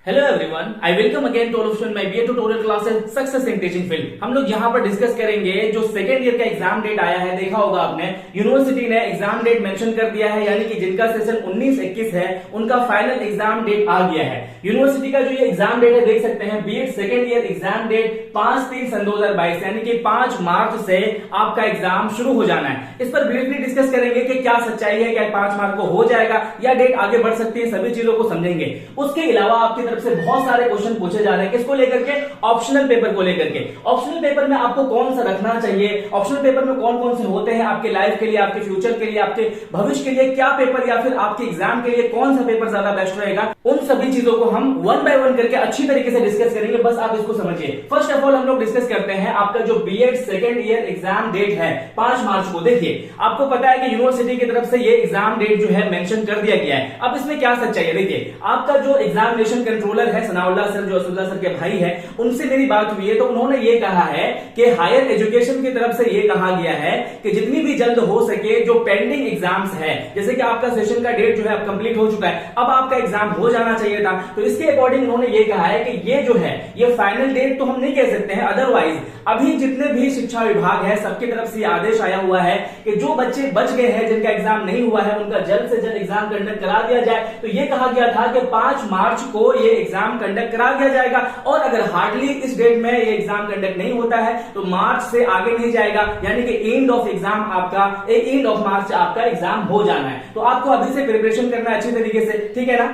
Hello everyone, I welcome again to all of my BA tutorial classes success in teaching field. हम लोग यहाँ पर discuss करेंगे जो सेकेंड ईयर का एग्जाम डेट आया है। देखा होगा आपने, यूनिवर्सिटी ने एग्जाम डेट मेंशन कर दिया है, यानी कि जिनका सेशन 19-21 है उनका फाइनल एग्जाम डेट आ गया है। यूनिवर्सिटी का जो ये एग्जाम डेट है देख सकते हैं, BEd second year exam date 5/3/2022 यानी कि 5 मार्च से आपका एग्जाम शुरू हो जाना है। इस पर ब्रीफली डिस्कस करेंगे कि क्या सच्चाई है, क्या 5 मार्च को हो जाएगा या डेट आगे बढ़ सकती है, सभी चीजों को समझेंगे। उसके अलावा आपकी तरफ से बहुत सारे क्वेश्चन पूछे जा रहे हैं, किसको लेकर के? ऑप्शनल पेपर को लेकर के। ऑप्शनल पेपर में आपको कौन सा रखना चाहिए, ऑप्शनल पेपर में कौन कौन से होते हैं, आपके लाइफ के लिए, आपके फ्यूचर के लिए, आपके भविष्य के लिए क्या पेपर या फिर आपके एग्जाम के लिए कौन सा पेपर ज्यादा बेस्ट रहेगा, उन सभी चीजों को हम वन बाय वन करके अच्छी तरीके से डिस्कस करेंगे। बस आप इसको समझिए। फर्स्ट ऑफ ऑल हम लोग डिस्कस करते हैं आपका जो BEd second year exam date है 5 मार्च को। देखिए, आपको पता है कि यूनिवर्सिटी की तरफ से ये एग्जाम डेट जो है मेंशन कर दिया गया है। अब इसमें क्या सच्चाई है? देखिए, आपका जो एग्जामिनेशन कंट्रोलर है सनाउल्लाह सर, जो असदुल्लाह सर के भाई है, उनसे मेरी बात हुई है तो उन्होंने ये कहा है कि हायर एजुकेशन की तरफ से ये कहा गया है कि जितनी भी जल्द हो सके जो पेंडिंग एग्जाम्स है, जैसे कि आपका सेशन का डेट जो है अब कंप्लीट हो चुका है, अब आपका एग्जाम हो जाना चाहिए था, तो इसके अकॉर्डिंग उन्होंने ये कहा है कि ये जो है ये फाइनल डेट तो हम नहीं कह सकते हैं, अदरवाइज अभी जितने भी शिक्षा विभाग है सबकी तरफ से आदेश आया हुआ है कि जो बच्चे बच गए हैं जिनका एग्जाम नहीं हुआ है उनका जल्द से जल्द एग्जाम कंडक्ट करा दिया जाए। तो ये कहा गया था कि 5 मार्च को ये एग्जाम कंडक्ट करा दिया जाएगा, और अगर हार्डली इस डेट में ये एग्जाम कंडक्ट नहीं होता है तो मार्च से आगे नहीं जाएगा, यानी कि एंड ऑफ एग्जाम आपका एंड ऑफ मार्च आपका एग्जाम हो जाना है। तो आपको अभी से प्रिपरेशन करना है अच्छी तरीके से, ठीक है ना।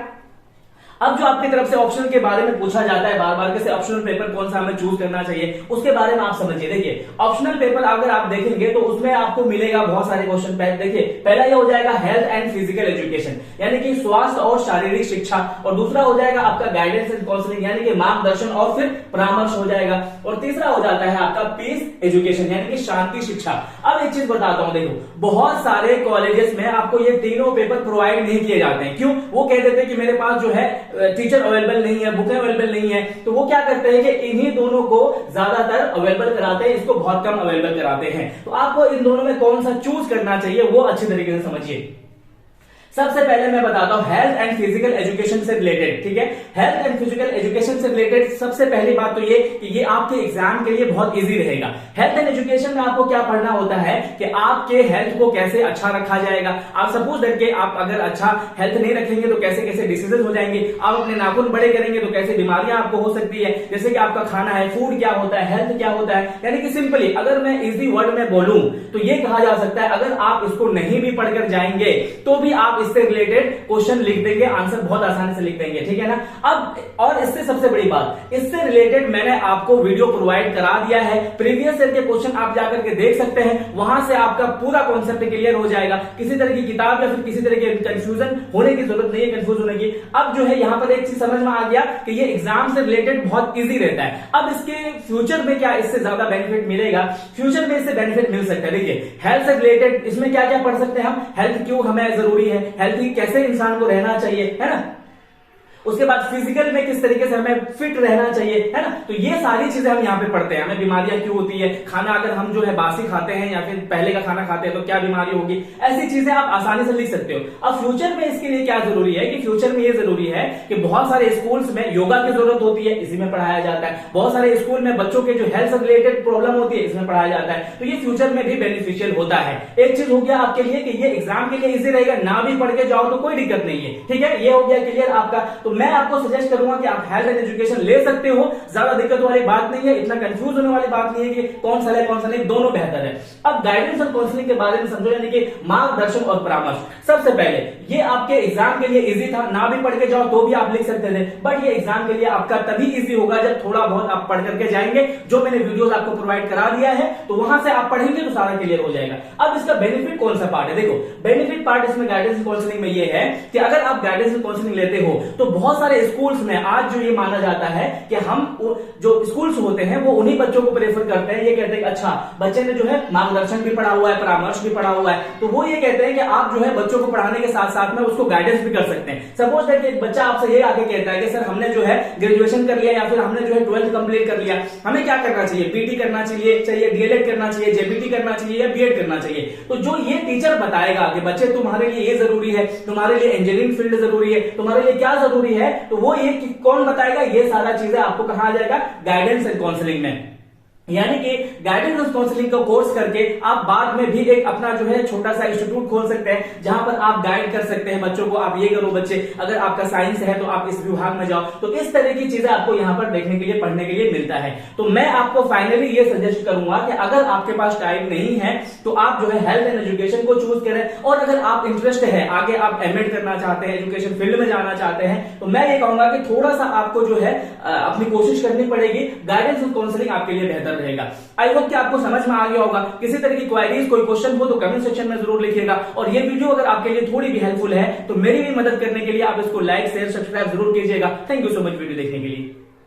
अब जो आपकी तरफ से ऑप्शनल के बारे में पूछा जाता है बार बार के, ऑप्शनल पेपर कौन सा हमें चूज करना चाहिए, उसके बारे में आप समझिए। देखिए, ऑप्शनल पेपर अगर आप देखेंगे तो उसमें आपको मिलेगा बहुत सारे क्वेश्चन। देखिए, पहला ये हो जाएगा हेल्थ एंड फिजिकल एजुकेशन, यानी कि स्वास्थ्य और शारीरिक शिक्षा, और दूसरा हो जाएगा आपका गाइडेंस एंड काउंसलिंग, यानी कि मार्गदर्शन और फिर परामर्श हो जाएगा, और तीसरा हो जाता है आपका पीस एजुकेशन, यानी कि शांति शिक्षा। अब एक चीज बताता हूं, देखो बहुत सारे कॉलेजेस में आपको ये तीनों पेपर प्रोवाइड नहीं किए जाते हैं। क्यों? वो कह देते हैं कि मेरे पास जो है टीचर अवेलेबल नहीं है, बुकें अवेलेबल नहीं है, तो वो क्या करते हैं कि इन्हीं दोनों को ज्यादातर अवेलेबल कराते हैं, इसको बहुत कम अवेलेबल कराते हैं। तो आपको इन दोनों में कौन सा चूज करना चाहिए वो अच्छी तरीके से समझिए। सबसे पहले मैं बताता हूं हेल्थ एंड फिजिकल एजुकेशन से रिलेटेड, ठीक है। हेल्थ एंड फिजिकल एजुकेशन से रिलेटेड सबसे पहली बात तो ये कि ये आपके एग्जाम के लिए बहुत इजी रहेगा। हेल्थ एंड एजुकेशन में आपको क्या पढ़ना होता है कि आपके हेल्थ को कैसे अच्छा रखा जाएगा। आप सपोज करके आप अगर अच्छा हेल्थ नहीं रखेंगे तो कैसे कैसे डिसीजेस हो जाएंगे, आप अपने नाखून बड़े करेंगे तो कैसे बीमारियां आपको हो सकती है, जैसे कि आपका खाना है, फूड क्या होता है, हेल्थ क्या होता है। यानी कि सिंपली अगर मैं इजी वर्ड में बोलूं तो ये कहा जा सकता है अगर आप इसको नहीं भी पढ़कर जाएंगे तो भी आप इससे रिलेटेड क्वेश्चन लिख देंगे, आंसर बहुत आसानी से लिख देंगे, ठीक है ना। अब और इससे सबसे बड़ी बात, इससे रिलेटेड मैंने आपको वीडियो प्रोवाइड करा दिया है, प्रीवियस ईयर के क्वेश्चन आप जाकर के देख सकते हैं, वहां से आपका पूरा कॉन्सेप्ट क्लियर हो जाएगा। किसी तरह की किताब या फिर किसी तरह की कंफ्यूजन होने की जरूरत नहीं है, कंफ्यूज होने की। अब जो है यहां पर एक चीज समझ में आ गया कि ये एग्जाम से रिलेटेड बहुत इजी रहता है। अब इसके फ्यूचर में क्या इससे ज्यादा बेनिफिट मिलेगा, फ्यूचर में इससे बेनिफिट मिल सकता है। देखिए, हेल्थ से रिलेटेड इसमें क्या क्या पढ़ सकते हैं हम, हेल्थ क्यों हमें जरूरी है, हेल्थ कैसे इंसान को रहना चाहिए, है ना। उसके बाद फिजिकल में किस तरीके से हमें फिट रहना चाहिए, है ना। तो ये सारी चीजें हम यहाँ पे पढ़ते हैं। हमें बीमारियां क्यों होती है, खाना अगर हम जो है बासी खाते हैं या फिर पहले का खाना खाते हैं तो क्या बीमारी होगी, ऐसी चीजें आप आसानी से लिख सकते हो। अब फ्यूचर में इसके लिए क्या जरूरी है कि फ्यूचर में ये जरूरी है कि बहुत सारे स्कूल्स में योगा की जरूरत होती है, इसी में पढ़ाया जाता है। बहुत सारे स्कूल में बच्चों के जो हेल्थ से रिलेटेड प्रॉब्लम होती है इसमें पढ़ाया जाता है, तो ये फ्यूचर में भी बेनिफिशियल होता है। एक चीज हो गया आपके लिए कि ये एग्जाम के लिए इजी रहेगा, ना भी पढ़ के जाओ तो कोई दिक्कत नहीं है, ठीक है। ये हो गया क्लियर आपका। तो मैं आपको सजेस्ट करूंगा कि आप हेल्थ एंड एजुकेशन ले सकते हो, ज्यादा दिक्कत वाली बात नहीं है, इतना कंफ्यूज होने वाली बात नहीं है कि कौन सा है कौन सा नहीं, दोनों बेहतर है। अब गाइडेंस और काउंसलिंग के बारे में समझो, यानी कि मार्गदर्शन और परामर्श। सबसे पहले ये आपके एग्जाम के लिए इजी था, ना भी पढ़ के जाओ तो भी आप लिख सकते थे, बट ये एग्जाम के लिए आपका तभी इजी होगा जब थोड़ा बहुत आप पढ़ करके जाएंगे। जो मैंने वीडियोस आपको प्रोवाइड करा दिया है तो वहां से आप पढ़ेंगे तो सारा क्लियर हो जाएगा। अब इसका बेनिफिट कौन सा पार्ट है, देखो बेनिफिट पार्ट इसमें गाइडेंस एंड काउंसलिंग में ये है कि अगर आप गाइडेंस एंड काउंसलिंग लेते हो तो बहुत सारे स्कूल्स में आज जो ये माना जाता है कि हम जो स्कूल्स होते हैं वो उन्हीं बच्चों को प्रेफर करते हैं। ये कहते हैं कि अच्छा बच्चे ने जो है मार्गदर्शन भी पढ़ा हुआ है, परामर्श भी पढ़ा हुआ है, तो वो ये कहते हैं कि आप जो है बच्चों को पढ़ाने के साथ साथ में उसको गाइडेंस भी कर सकते हैं। सपोज दैट एक बच्चा आपसे ये आके कहता है कि सर हमने जो है ग्रेजुएशन कर लिया या फिर हमने जो है 12th कंप्लीट कर लिया, हमें क्या करना चाहिए, पीटी करना चाहिए, डीएलएड करना चाहिए, जेबीटी करना चाहिए या बीएड करना चाहिए। तो जो ये टीचर बताएगा कि बच्चे तुम्हारे लिए ये जरूरी है, तुम्हारे लिए इंजीनियरिंग फील्ड जरूरी है, तुम्हारे लिए क्या जरूरी भी है तो वो ये कि कौन बताएगा, ये सारा चीजें आपको कहा जाएगा गाइडेंस एंड काउंसलिंग में। यानी कि गाइडेंस एंड काउंसलिंग का कोर्स करके आप बाद में भी एक अपना जो है छोटा सा इंस्टीट्यूट खोल सकते हैं, जहां पर आप गाइड कर सकते हैं बच्चों को, आप ये करो बच्चे, अगर आपका साइंस है तो आप इस विभाग में जाओ। तो इस तरह की चीजें आपको यहां पर देखने के लिए, पढ़ने के लिए मिलता है। तो मैं आपको फाइनली ये सजेस्ट करूंगा कि अगर आपके पास टाइम नहीं है तो आप जो है हेल्थ एंड एजुकेशन को चूज करें, और अगर आप इंटरेस्ट है, आगे आप एमएड करना चाहते हैं, एजुकेशन फील्ड में जाना चाहते हैं, तो मैं ये कहूंगा कि थोड़ा सा आपको जो है अपनी कोशिश करनी पड़ेगी। गाइडेंस एंड काउंसलिंग आपके लिए बेहतर रहेगा। आई होप कि आपको समझ में आ गया होगा। किसी तरह की क्वेरीज, कोई क्वेश्चन हो तो कमेंट सेक्शन में जरूर लिखिएगा। और ये वीडियो अगर आपके लिए थोड़ी भी हेल्पफुल है तो मेरी भी मदद करने के लिए आप इसको लाइक, शेयर, सब्सक्राइब जरूर कीजिएगा। Thank you so much video देखने के लिए।